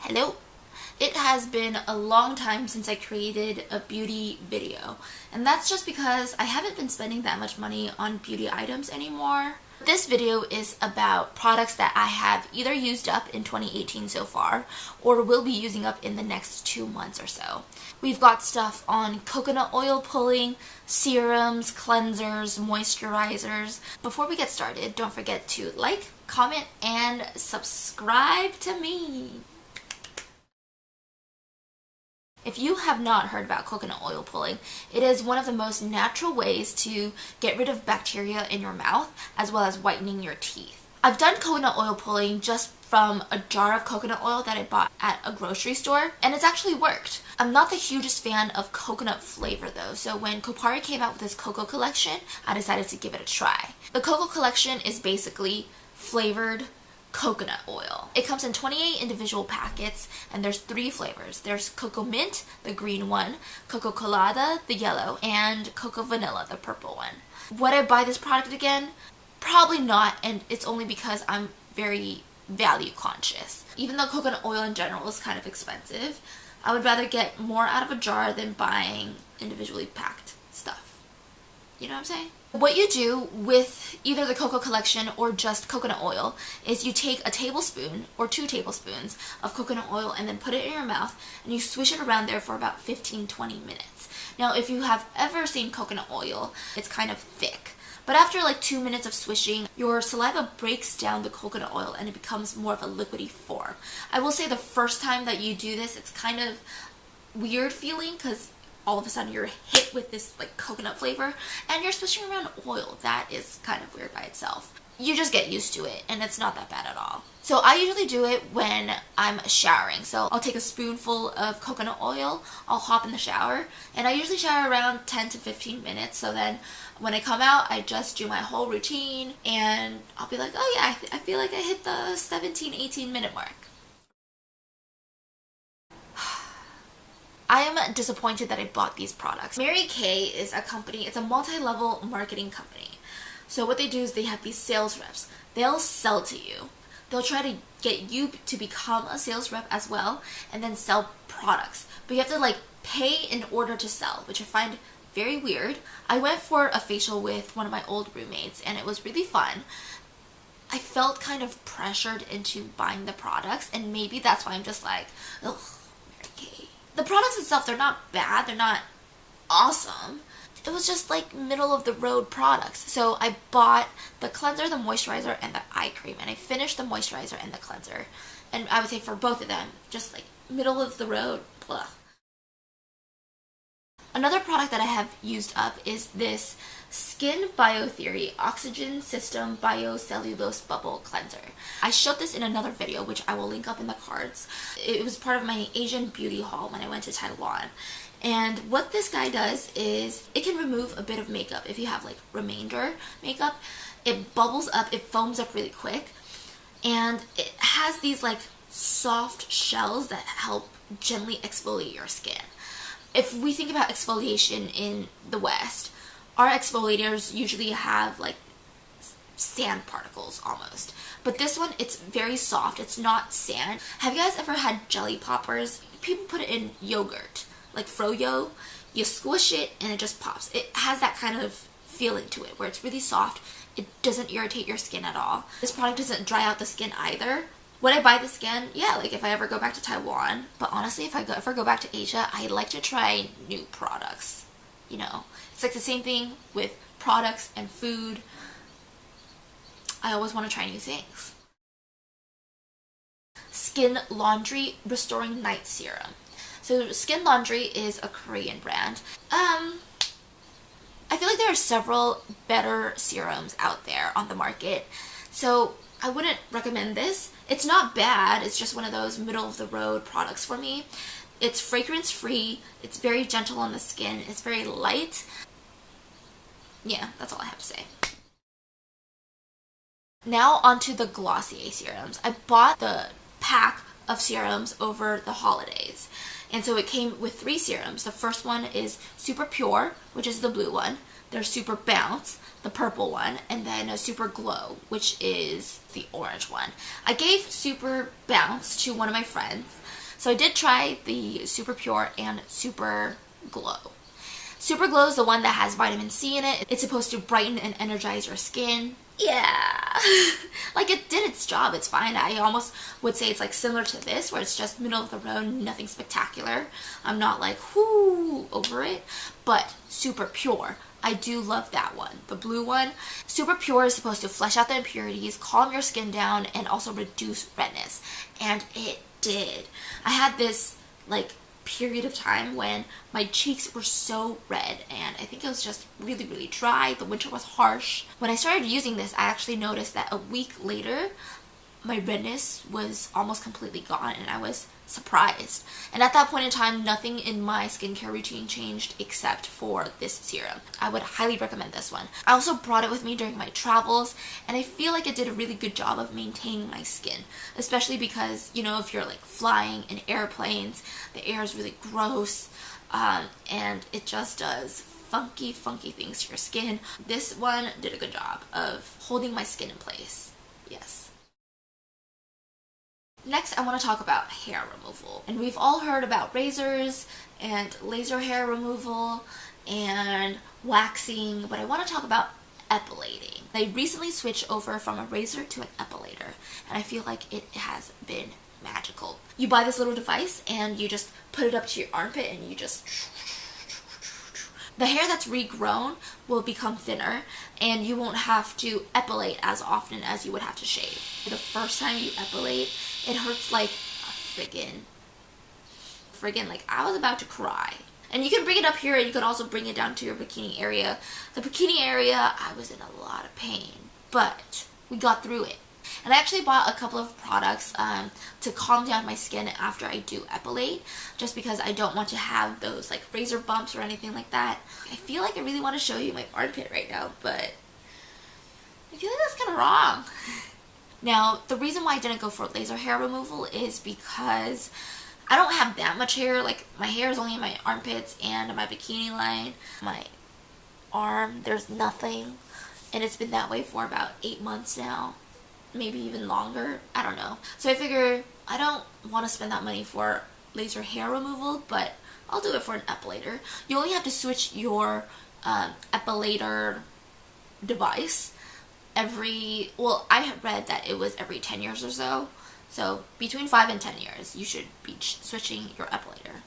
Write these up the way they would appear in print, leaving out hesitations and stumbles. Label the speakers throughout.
Speaker 1: Hello! It has been a long time since I created a beauty video, and that's just because I haven't been spending that much money on beauty items anymore. This video is about products that I have either used up in 2018 so far or will be using up in the next 2 months or so. We've got stuff on coconut oil pulling, serums, cleansers, moisturizers. Before we get started, don't forget to like, comment, and subscribe to me. If you have not heard about coconut oil pulling, it is one of the most natural ways to get rid of bacteria in your mouth as well as whitening your teeth. I've done coconut oil pulling just from a jar of coconut oil that I bought at a grocery store, and it's actually worked. I'm not the hugest fan of coconut flavor though, so when Kopari came out with this cocoa collection, I decided to give it a try. The cocoa collection is basically flavored coconut oil. It comes in 28 individual packets and there's 3 flavors. There's cocoa mint, the green one, cocoa colada, the yellow, and cocoa vanilla, the purple one. Would I buy this product again? Probably not, and it's only because I'm very value conscious. Even though coconut oil in general is kind of expensive, I would rather get more out of a jar than buying individually packed stuff. You know what I'm saying? What you do with either the cocoa collection or just coconut oil is you take a tablespoon or 2 tablespoons of coconut oil and then put it in your mouth and you swish it around there for about 15-20 minutes. Now if you have ever seen coconut oil, it's kind of thick. But after like 2 minutes of swishing, your saliva breaks down the coconut oil and it becomes more of a liquidy form. I will say the first time that you do this, it's kind of weird feeling because all of a sudden you're hit with this like coconut flavor and you're swishing around oil. That is kind of weird by itself. You just get used to it and it's not that bad at all. So I usually do it when I'm showering. So I'll take a spoonful of coconut oil, I'll hop in the shower, and I usually shower around 10 to 15 minutes. So then when I come out, I just do my whole routine and I'll be like, oh yeah, I feel like I hit the 17-18 minute mark. I am disappointed that I bought these products. Mary Kay is a company, it's a multi-level marketing company. So what they do is they have these sales reps. They'll sell to you. They'll try to get you to become a sales rep as well and then sell products. But you have to like pay in order to sell, which I find very weird. I went for a facial with one of my old roommates and it was really fun. I felt kind of pressured into buying the products and maybe that's why I'm just like, ugh, Mary Kay. The products itself, they're not bad, they're not awesome. It was just like middle of the road products. So I bought the cleanser, the moisturizer, and the eye cream. And I finished the moisturizer and the cleanser. And I would say for both of them, just like middle of the road, blah. Another product that I have used up is this Skin Biotheory Oxygen System Bio-Cellulose Bubble Cleanser. I showed this in another video, which I will link up in the cards. It was part of my Asian beauty haul when I went to Taiwan. And what this guy does is it can remove a bit of makeup if you have like remainder makeup. It bubbles up, it foams up really quick, and it has these like soft shells that help gently exfoliate your skin. If we think about exfoliation in the West, our exfoliators usually have like sand particles almost. But this one, it's very soft. It's not sand. Have you guys ever had jelly poppers? People put it in yogurt, like froyo. You squish it and it just pops. It has that kind of feeling to it where it's really soft. It doesn't irritate your skin at all. This product doesn't dry out the skin either. Would I buy this again? Yeah, like if I ever go back to Taiwan. But honestly, if I ever go back to Asia, I'd like to try new products. You know, it's like the same thing with products and food. I always want to try new things. Skin Laundry Restoring Night Serum. So Skin Laundry is a Korean brand. I feel like there are several better serums out there on the market. So I wouldn't recommend this. It's not bad, it's just one of those middle of the road products for me. It's fragrance free, it's very gentle on the skin, it's very light. Yeah, that's all I have to say. Now onto the Glossier serums. I bought the pack of serums over the holidays. And so it came with 3 serums. The first one is Super Pure, which is the blue one. There's Super Bounce, the purple one, and then a Super Glow, which is the orange one. I gave Super Bounce to one of my friends, so I did try the Super Pure and Super Glow. Super Glow is the one that has vitamin C in it. It's supposed to brighten and energize your skin. Yeah, like it did its job. It's fine. I almost would say it's like similar to this, where it's just middle of the road, nothing spectacular. I'm not like whoo over it. But Super Pure, I do love that one, the blue one. Super Pure is supposed to flush out the impurities, calm your skin down, and also reduce redness, and it did. I had this like period of time when my cheeks were so red, and I think it was just really dry. The winter was harsh. When I started using this, I actually noticed that a week later my redness was almost completely gone, and I was surprised. And at that point in time, nothing in my skincare routine changed except for this serum. I would highly recommend this one. I also brought it with me during my travels, and I feel like it did a really good job of maintaining my skin, especially because, you know, if you're like flying in airplanes, the air is really gross, and it just does funky things to your skin. This one did a good job of holding my skin in place. Yes. Next, I want to talk about hair removal. And we've all heard about razors and laser hair removal and waxing, but I want to talk about epilating. I recently switched over from a razor to an epilator, and I feel like it has been magical. You buy this little device and you just put it up to your armpit and you just... The hair that's regrown will become thinner, and you won't have to epilate as often as you would have to shave. The first time you epilate, it hurts like a friggin' like I was about to cry. And you can bring it up here, and you can also bring it down to your bikini area. The bikini area, I was in a lot of pain, but we got through it. And I actually bought a couple of products to calm down my skin after I do epilate, just because I don't want to have those like razor bumps or anything like that. I feel like I really want to show you my armpit right now, but I feel like that's kind of wrong. Now, the reason why I didn't go for laser hair removal is because I don't have that much hair. Like, my hair is only in my armpits and my bikini line. My arm, there's nothing, and it's been that way for about 8 months now. Maybe even longer, I don't know. So I figure I don't want to spend that money for laser hair removal, but I'll do it for an epilator. You only have to switch your epilator device every, well, I had read that it was every 10 years or so. So between 5 and 10 years, you should be switching your epilator.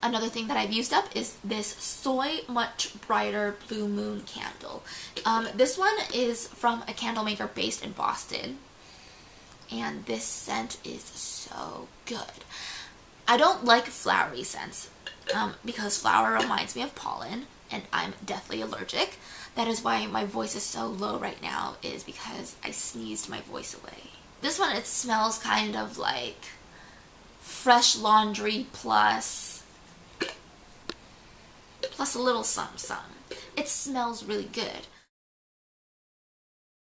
Speaker 1: Another thing that I've used up is this Soy Much Brighter Blue Moon candle. This one is from a candle maker based in Boston, and this scent is so good. I don't like flowery scents because flower reminds me of pollen, and I'm deathly allergic. That is why my voice is so low right now, is because I sneezed my voice away. This one, it smells kind of like fresh laundry plus a little something. It smells really good.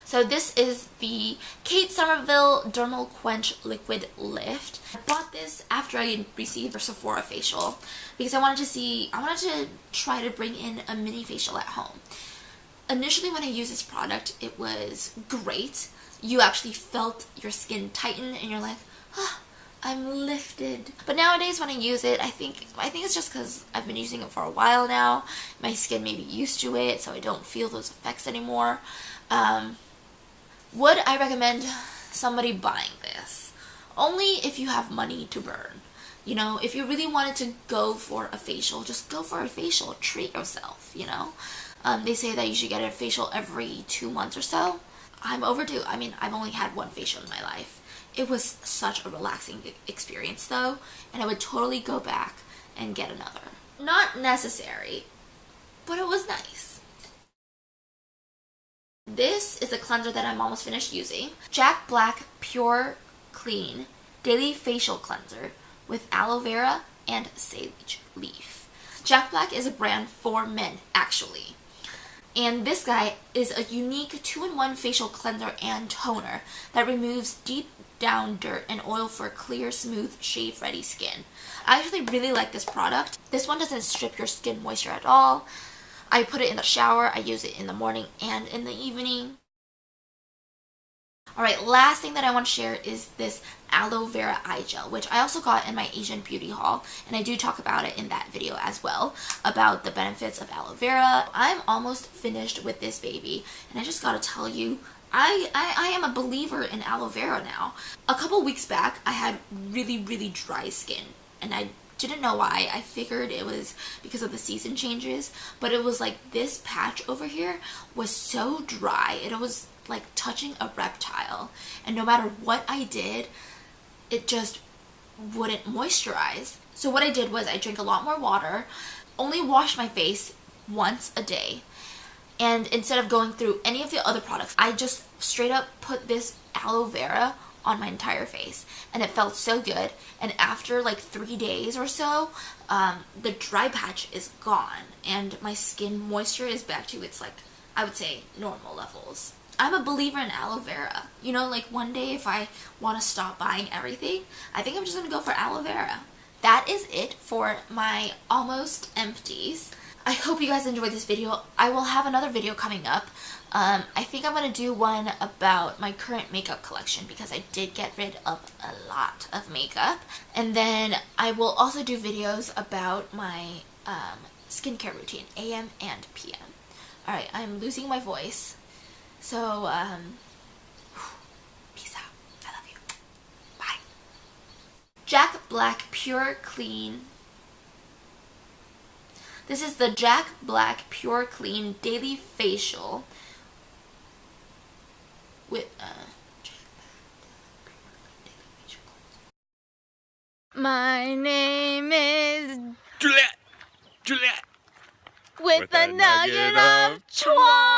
Speaker 1: So this is the Kate Somerville Dermal Quench Liquid Lift. I bought this after I received a Sephora facial because I wanted to try to bring in a mini facial at home. Initially, when I used this product, it was great. You actually felt your skin tighten and you're like, ah, I'm lifted. But nowadays when I use it, I think it's just because I've been using it for a while now. My skin may be used to it, so I don't feel those effects anymore. Would I recommend somebody buying this? Only if you have money to burn. You know, if you really wanted to go for a facial, just go for a facial. Treat yourself, you know. They say that you should get a facial every 2 months or so. I'm overdue. I mean, I've only had one facial in my life. It was such a relaxing experience though, and I would totally go back and get another. Not necessary, but it was nice. This is a cleanser that I'm almost finished using. Jack Black Pure Clean Daily Facial Cleanser with aloe vera and sage leaf. Jack Black is a brand for men, actually. And this guy is a unique 2-in-1 facial cleanser and toner that removes deep down dirt and oil for clear, smooth, shave-ready skin. I actually really like this product. This one doesn't strip your skin moisture at all. I put it in the shower. I use it in the morning and in the evening. Alright, last thing that I want to share is this aloe vera eye gel, which I also got in my Asian beauty haul, and I do talk about it in that video as well, about the benefits of aloe vera. I'm almost finished with this baby, and I just gotta tell you, I am a believer in aloe vera now. A couple weeks back, I had really dry skin, and I didn't know why. I figured it was because of the season changes, but it was like this patch over here was so dry. It was like touching a reptile, and no matter what I did, it just wouldn't moisturize. So what I did was I drank a lot more water, only washed my face once a day, and instead of going through any of the other products, I just straight up put this aloe vera on my entire face, and it felt so good. And after like 3 days or so, the dry patch is gone, and my skin moisture is back to its, like, I would say, normal levels. I'm a believer in aloe vera. You know, like one day if I want to stop buying everything, I think I'm just going to go for aloe vera. That is it for my almost empties. I hope you guys enjoyed this video. I will have another video coming up. I think I'm going to do one about my current makeup collection because I did get rid of a lot of makeup. And then I will also do videos about my skincare routine, AM and PM. Alright, I'm losing my voice. So, peace out. I love you. Bye. Jack Black Pure Clean. This is the Jack Black Pure Clean Daily Facial with, My name is
Speaker 2: Juliet! Juliet!
Speaker 1: with a nugget of twat.